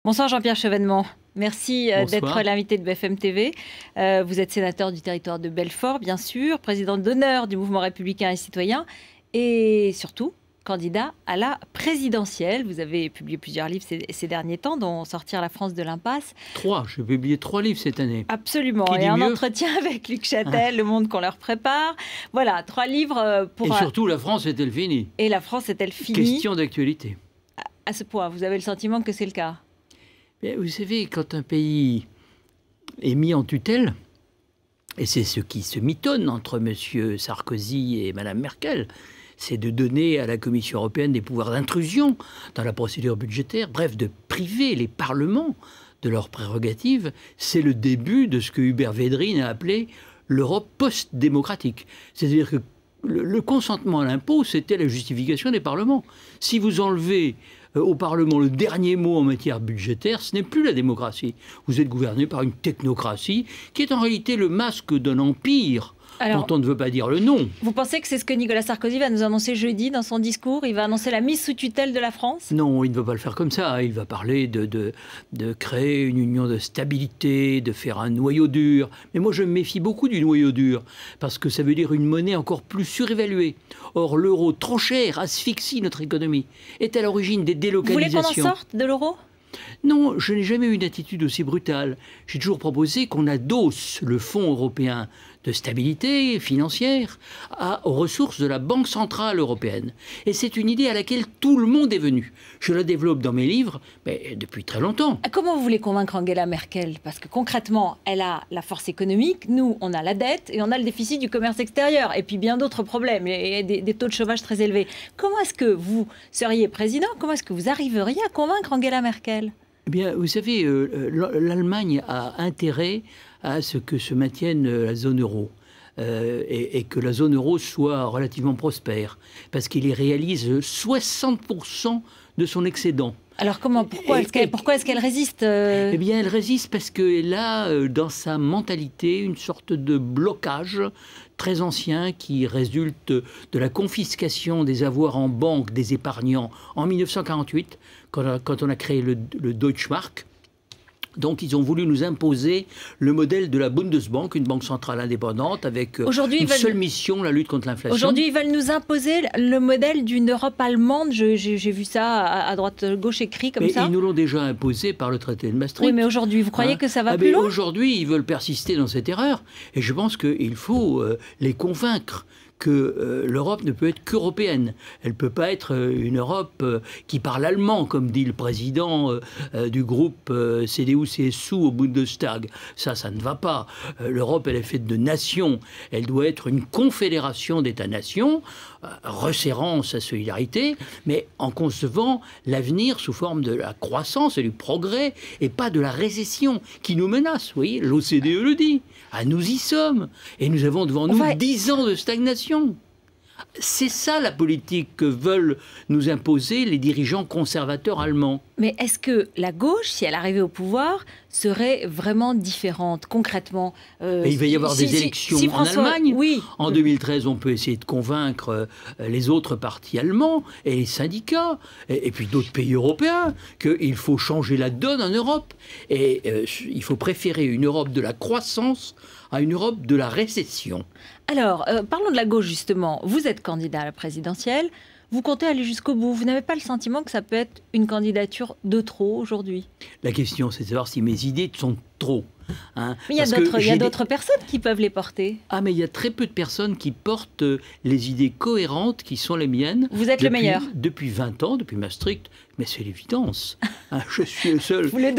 Bonsoir Jean-Pierre Chevènement. Merci d'être l'invité de BFM TV. Vous êtes sénateur du territoire de Belfort, bien sûr, président d'honneur du mouvement républicain et citoyen et surtout candidat à la présidentielle. Vous avez publié plusieurs livres ces derniers temps, dont Sortir la France de l'impasse. J'ai publié 3 livres cette année. Absolument. Et un entretien avec Luc Châtel, Le monde qu'on leur prépare. Voilà, 3 livres pour... Et surtout, la France est-elle finie? Et la France est-elle finie? Question d'actualité. À ce point, vous avez le sentiment que c'est le cas? Vous savez, quand un pays est mis en tutelle, et c'est ce qui se mitonne entre M. Sarkozy et Mme Merkel, c'est de donner à la Commission européenne des pouvoirs d'intrusion dans la procédure budgétaire, bref, de priver les parlements de leurs prérogatives. C'est le début de ce que Hubert Védrine a appelé l'Europe post-démocratique. C'est-à-dire que le consentement à l'impôt, c'était la justification des parlements. Si vous enlevez au Parlement le dernier mot en matière budgétaire, ce n'est plus la démocratie. Vous êtes gouverné par une technocratie qui est en réalité le masque d'un empire. Alors, dont on ne veut pas dire le nom. Vous pensez que c'est ce que Nicolas Sarkozy va nous annoncer jeudi dans son discours? Il va annoncer la mise sous tutelle de la France? Non, il ne va pas le faire comme ça. Il va parler de créer une union de stabilité, de faire un noyau dur. Mais moi, je me méfie beaucoup du noyau dur, parce que ça veut dire une monnaie encore plus surévaluée. Or, l'euro trop cher asphyxie notre économie, est à l'origine des délocalisations. Vous voulez qu'on en sorte de l'euro? Non, je n'ai jamais eu une attitude aussi brutale. J'ai toujours proposé qu'on adosse le Fonds européen de stabilité financière aux ressources de la Banque centrale européenne. Et c'est une idée à laquelle tout le monde est venu. Je la développe dans mes livres depuis très longtemps. Comment vous voulez convaincre Angela Merkel? Parce que concrètement, elle a la force économique, nous, on a la dette et on a le déficit du commerce extérieur. Et puis bien d'autres problèmes, et des taux de chômage très élevés. Comment est-ce que vous seriez président? Comment est-ce que vous arriveriez à convaincre Angela Merkel? Eh bien, vous savez, l'Allemagne a intérêt à ce que se maintienne la zone euro et que la zone euro soit relativement prospère, parce qu'il y réalise 60% de son excédent. Alors pourquoi est-ce qu'elle résiste Eh bien, elle résiste parce qu'elle a dans sa mentalité une sorte de blocage très ancien qui résulte de la confiscation des avoirs en banque des épargnants en 1948, quand on a créé le Deutschmark. Donc, ils ont voulu nous imposer le modèle de la Bundesbank, une banque centrale indépendante avec une seule mission, la lutte contre l'inflation. Aujourd'hui, ils veulent nous imposer le modèle d'une Europe allemande. J'ai vu ça à droite-gauche écrit comme ça. Ils nous l'ont déjà imposé par le traité de Maastricht. Oui, mais aujourd'hui, vous croyez que ça va plus loin? Aujourd'hui, ils veulent persister dans cette erreur. Et je pense qu'il faut les convaincre que l'Europe ne peut être qu'européenne. Elle ne peut pas être une Europe qui parle allemand, comme dit le président du groupe CDU-CSU au Bundestag. Ça ne va pas. L'Europe, elle est faite de nations. Elle doit être une confédération d'États-nations, resserrant sa solidarité, mais en concevant l'avenir sous forme de la croissance et du progrès, et pas de la récession qui nous menace. Vous voyez, l'OCDE le dit. Ah, nous y sommes. Et nous avons devant nous 10 ans de stagnation. C'est ça la politique que veulent nous imposer les dirigeants conservateurs allemands. Mais est-ce que la gauche, si elle arrivait au pouvoir, serait vraiment différente, concrètement Il va y avoir des élections en Allemagne. Oui. En 2013, on peut essayer de convaincre les autres partis allemands et les syndicats, et puis d'autres pays européens, qu'il faut changer la donne en Europe. Et il faut préférer une Europe de la croissance à une Europe de la récession. Alors, parlons de la gauche, justement. Vous êtes candidat à la présidentielle. Vous comptez aller jusqu'au bout. Vous n'avez pas le sentiment que ça peut être une candidature de trop aujourd'hui? La question, c'est de savoir si mes idées sont trop. Mais il y a d'autres personnes qui peuvent les porter. Ah, mais il y a très peu de personnes qui portent les idées cohérentes qui sont les miennes. Vous êtes le meilleur. Depuis 20 ans, depuis Maastricht. Mais c'est l'évidence. Je suis le seul. Le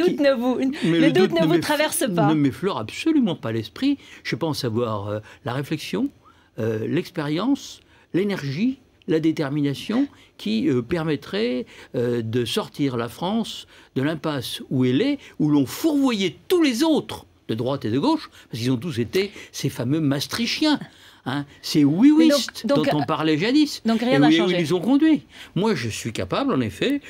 doute ne vous traverse pas. Ne m'effleure absolument pas l'esprit. Je pense avoir la réflexion, l'expérience, l'énergie, la détermination qui permettrait de sortir la France de l'impasse où elle est, où l'on fourvoyait tous les autres, de droite et de gauche, parce qu'ils ont tous été ces fameux maastrichtiens. Ces oui-wistes dont on parlait jadis. Donc rien n'a changé. Ils les ont conduits. Moi, je suis capable, en effet,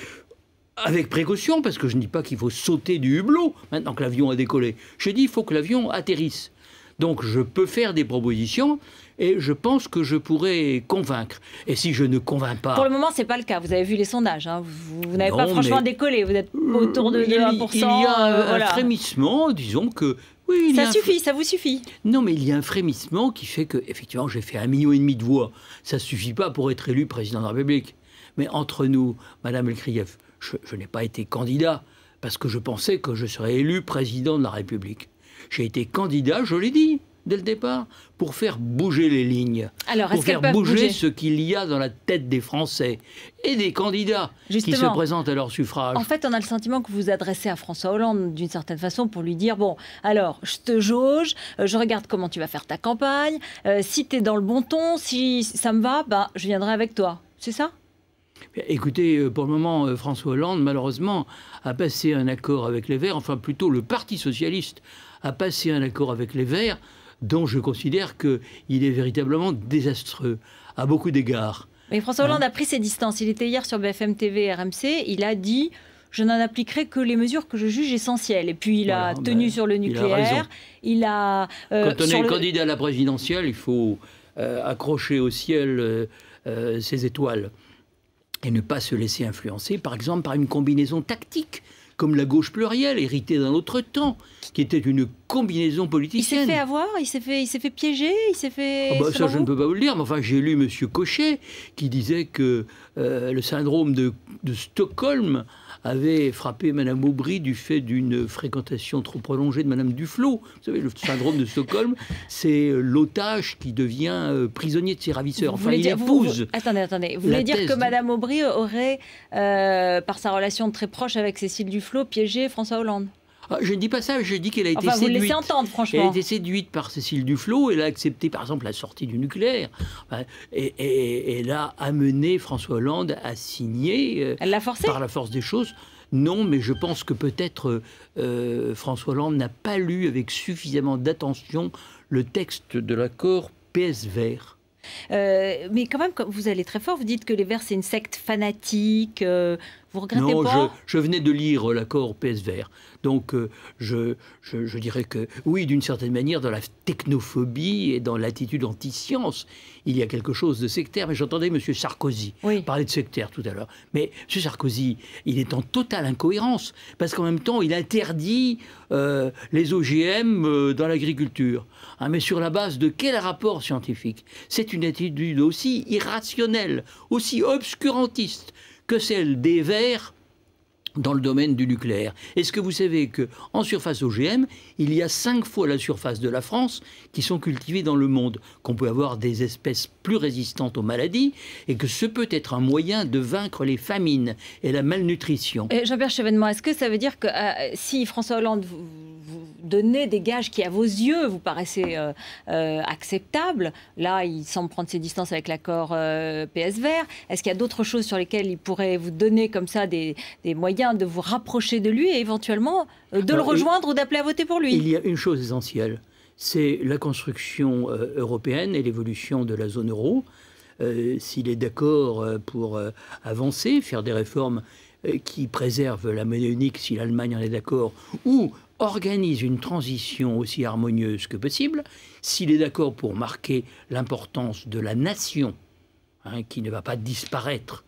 avec précaution, parce que je ne dis pas qu'il faut sauter du hublot maintenant que l'avion a décollé. Je dis qu'il faut que l'avion atterrisse Donc je peux faire des propositions et je pense que je pourrais convaincre. Et si je ne convainc pas... Pour le moment, ce n'est pas le cas. Vous avez vu les sondages. Hein. Vous n'avez pas franchement décollé. Vous êtes autour de 1%. Il y a un frémissement, disons que... Oui, ça suffit, ça vous suffit. Non, mais il y a un frémissement qui fait que, effectivement, j'ai fait 1,5 million de voix. Ça ne suffit pas pour être élu président de la République. Mais entre nous, Madame Elkrief, je n'ai pas été candidat parce que je pensais que je serais élu président de la République. J'ai été candidat, je l'ai dit dès le départ, pour faire bouger les lignes, alors, pour faire bouger ce qu'il y a dans la tête des Français et des candidats qui se présentent à leur suffrage. En fait, on a le sentiment que vous vous adressez à François Hollande d'une certaine façon pour lui dire, bon, alors, je te jauge, je regarde comment tu vas faire ta campagne, si tu es dans le bon ton, si ça me va, ben, je viendrai avec toi. C'est ça ? Écoutez, pour le moment, François Hollande, malheureusement, a passé un accord avec les Verts, enfin plutôt le Parti socialiste a passé un accord avec les Verts, dont je considère qu'il est véritablement désastreux, à beaucoup d'égards. Mais François Hollande a pris ses distances. Il était hier sur BFM TV RMC, il a dit « je n'en appliquerai que les mesures que je juge essentielles ». Et puis il a tenu sur le nucléaire. Quand on est candidat à la présidentielle, il faut accrocher au ciel ses étoiles et ne pas se laisser influencer, par exemple, par une combinaison tactique, comme la gauche plurielle, héritée d'un autre temps, qui était une combinaison politicienne. Il s'est fait avoir, il s'est fait piéger, il s'est fait... ça, je ne peux pas vous le dire, mais enfin, j'ai lu M. Cochet, qui disait que le syndrome de Stockholm avait frappé Mme Aubry du fait d'une fréquentation trop prolongée de Mme Duflot. Vous savez, le syndrome de Stockholm, c'est l'otage qui devient prisonnier de ses ravisseurs. Enfin, il épouse... Attendez. Vous voulez dire que Mme Aubry aurait, par sa relation très proche avec Cécile Duflot, piégé François Hollande ? Je ne dis pas ça, je dis qu'elle a été séduite. Vous le laissez entendre, franchement. Elle a été séduite par Cécile Duflot, elle a accepté par exemple la sortie du nucléaire. Et elle a amené François Hollande à signer... Elle l'a forcé ? Par la force des choses. Non, mais je pense que peut-être François Hollande n'a pas lu avec suffisamment d'attention le texte de l'accord PS-Vert. Mais quand même, vous allez très fort, vous dites que les Verts, c'est une secte fanatique, vous regrettez pas ? Non, je venais de lire l'accord PS-Vert. Donc, je dirais que, oui, d'une certaine manière, dans la technophobie et dans l'attitude anti-science, il y a quelque chose de sectaire. Mais j'entendais M. Sarkozy parler de sectaire tout à l'heure. Mais M. Sarkozy, il est en totale incohérence, parce qu'en même temps, il interdit les OGM dans l'agriculture. Mais sur la base de quel rapport scientifique ? C'est une attitude aussi irrationnelle, aussi obscurantiste que celle des Verts dans le domaine du nucléaire. Est-ce que vous savez qu'en surface OGM, il y a 5 fois la surface de la France qui sont cultivées dans le monde, qu'on peut avoir des espèces plus résistantes aux maladies et que ce peut être un moyen de vaincre les famines et la malnutrition. Jean-Pierre Chevènement, est-ce que ça veut dire que si François Hollande vous donnait des gages qui, à vos yeux, vous paraissaient acceptables, là, il semble prendre ses distances avec l'accord PS-Vert, est-ce qu'il y a d'autres choses sur lesquelles il pourrait vous donner comme ça des moyens de vous rapprocher de lui et éventuellement de le rejoindre ou d'appeler à voter pour lui? Il y a une chose essentielle, c'est la construction européenne et l'évolution de la zone euro. S'il est d'accord pour avancer, faire des réformes qui préservent la monnaie unique, si l'Allemagne en est d'accord, ou organise une transition aussi harmonieuse que possible, s'il est d'accord pour marquer l'importance de la nation, qui ne va pas disparaître,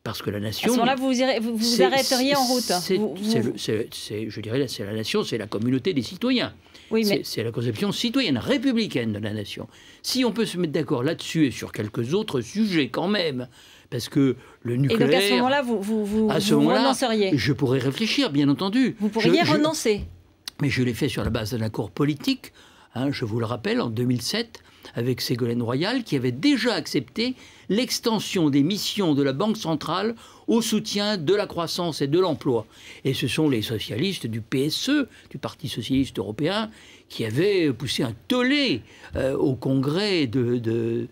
parce que la nation... À ce moment-là, vous arrêteriez en route. Je dirais, c'est la nation, c'est la communauté des citoyens. Oui, mais... C'est la conception citoyenne, républicaine de la nation. Si on peut se mettre d'accord là-dessus et sur quelques autres sujets quand même, parce que le nucléaire... Et donc à ce moment-là, vous renonceriez? Je pourrais réfléchir, bien entendu. Vous pourriez renoncer. Mais je l'ai fait sur la base d'un accord politique, je vous le rappelle, en 2007, avec Ségolène Royal, qui avait déjà accepté l'extension des missions de la Banque centrale au soutien de la croissance et de l'emploi. Et ce sont les socialistes du PSE, du Parti socialiste européen, qui avaient poussé un tollé au congrès de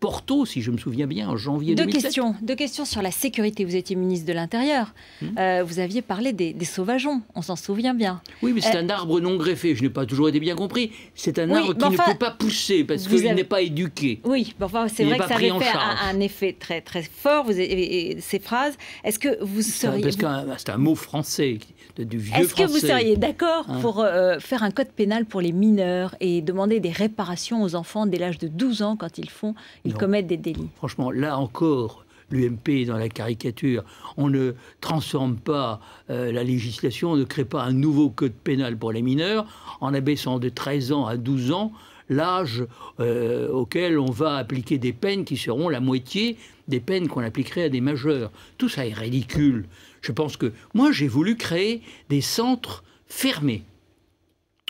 Porto, si je me souviens bien, en janvier 2007. Deux questions sur la sécurité. Vous étiez ministre de l'Intérieur. Vous aviez parlé des sauvageons, on s'en souvient bien. Oui, mais c'est un arbre non greffé. Je n'ai pas toujours été bien compris. C'est un arbre qui ne peut pas pousser parce qu'il n'est pas éduqué. Oui, enfin, c'est vrai que ça avait fait un effet très, très fort, ces phrases. Est-ce que vous seriez... C'est un mot français, du vieux français. Est-ce que vous seriez d'accord pour faire un code pénal pour les mineurs et demander des réparations aux enfants dès l'âge de 12 ans quand ils commettent des délits? Franchement, là encore, l'UMP est dans la caricature. On ne transforme pas la législation, on ne crée pas un nouveau code pénal pour les mineurs en abaissant de 13 ans à 12 ans l'âge auquel on va appliquer des peines qui seront la moitié des peines qu'on appliquerait à des majeurs. Tout ça est ridicule. Je pense que moi, j'ai voulu créer des centres fermés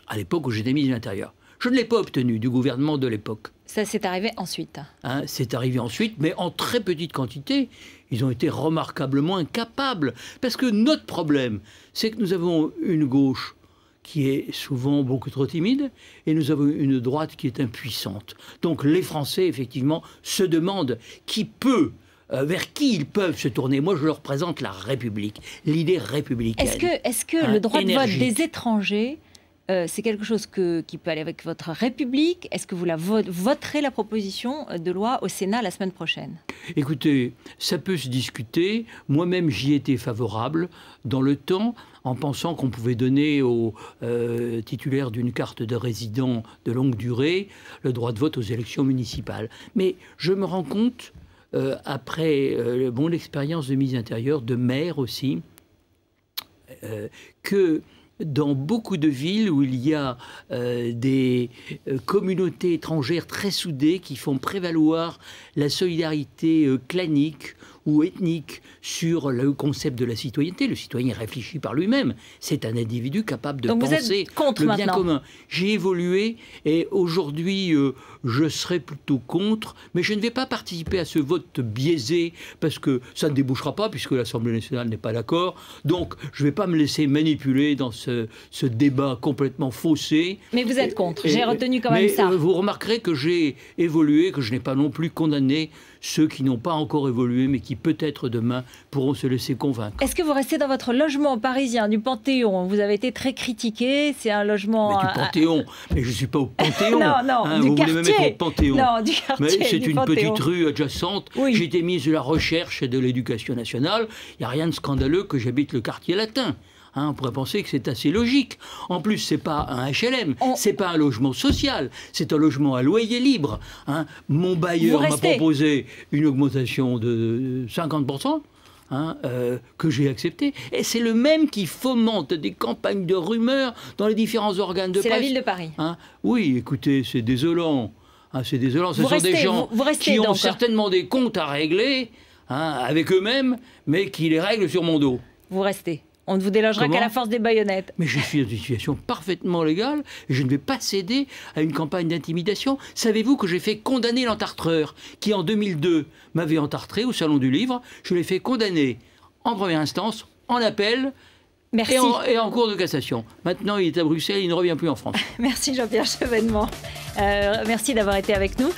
à l'époque où j'étais ministre de l'Intérieur. Je ne l'ai pas obtenu du gouvernement de l'époque. Ça, c'est arrivé ensuite. C'est arrivé ensuite, mais en très petite quantité. Ils ont été remarquablement incapables. Parce que notre problème, c'est que nous avons une gauche qui est souvent beaucoup trop timide, et nous avons une droite qui est impuissante. Donc les Français, effectivement, se demandent vers qui ils peuvent se tourner. Moi, je leur présente la République, l'idée républicaine. Est-ce que le droit de vote des étrangers, c'est quelque chose qui peut aller avec votre République? Est-ce que vous voterez la proposition de loi au Sénat la semaine prochaine? Écoutez, ça peut se discuter. Moi-même, j'y étais favorable dans le temps, en pensant qu'on pouvait donner aux titulaires d'une carte de résident de longue durée le droit de vote aux élections municipales. Mais je me rends compte, après mon expérience de ministre intérieur, de maire aussi, que dans beaucoup de villes où il y a des communautés étrangères très soudées qui font prévaloir la solidarité clanique ou ethnique sur le concept de la citoyenneté. Le citoyen réfléchit par lui-même. C'est un individu capable de penser le bien commun. J'ai évolué et aujourd'hui, je serai plutôt contre, mais je ne vais pas participer à ce vote biaisé parce que ça ne débouchera pas puisque l'Assemblée nationale n'est pas d'accord. Donc, je ne vais pas me laisser manipuler dans ce débat complètement faussé. Mais vous êtes contre, j'ai retenu quand même ça. Vous remarquerez que j'ai évolué, que je n'ai pas non plus condamné ceux qui n'ont pas encore évolué, mais qui peut-être demain pourront se laisser convaincre. Est-ce que vous restez dans votre logement parisien du Panthéon? Vous avez été très critiqué, c'est un logement... Mais du Panthéon, mais je ne suis pas au Panthéon. Non, du vous quartier. voulez me mettre au Panthéon. Non, du quartier, mais c'est une Panthéon. petite rue adjacente. Oui. J'ai été ministre de la Recherche et de l'Éducation nationale. Il n'y a rien de scandaleux que j'habite le quartier latin. On pourrait penser que c'est assez logique. En plus, ce n'est pas un HLM, ce n'est pas un logement social, c'est un logement à loyer libre. Mon bailleur m'a proposé une augmentation de 50%. Que j'ai accepté. Et c'est le même qui fomente des campagnes de rumeurs dans les différents organes de presse. C'est la ville de Paris. Oui, écoutez, c'est désolant. C'est désolant. Ce sont des gens qui ont certainement des comptes à régler avec eux-mêmes, mais qui les règlent sur mon dos. Vous restez. On ne vous délogera qu'à la force des baïonnettes. Mais je suis dans une situation parfaitement légale et je ne vais pas céder à une campagne d'intimidation. Savez-vous que j'ai fait condamner l'entartreur qui, en 2002, m'avait entartré au Salon du Livre. Je l'ai fait condamner en première instance, en appel et en cours de cassation. Maintenant, il est à Bruxelles, il ne revient plus en France. Merci Jean-Pierre Chevènement. Merci d'avoir été avec nous.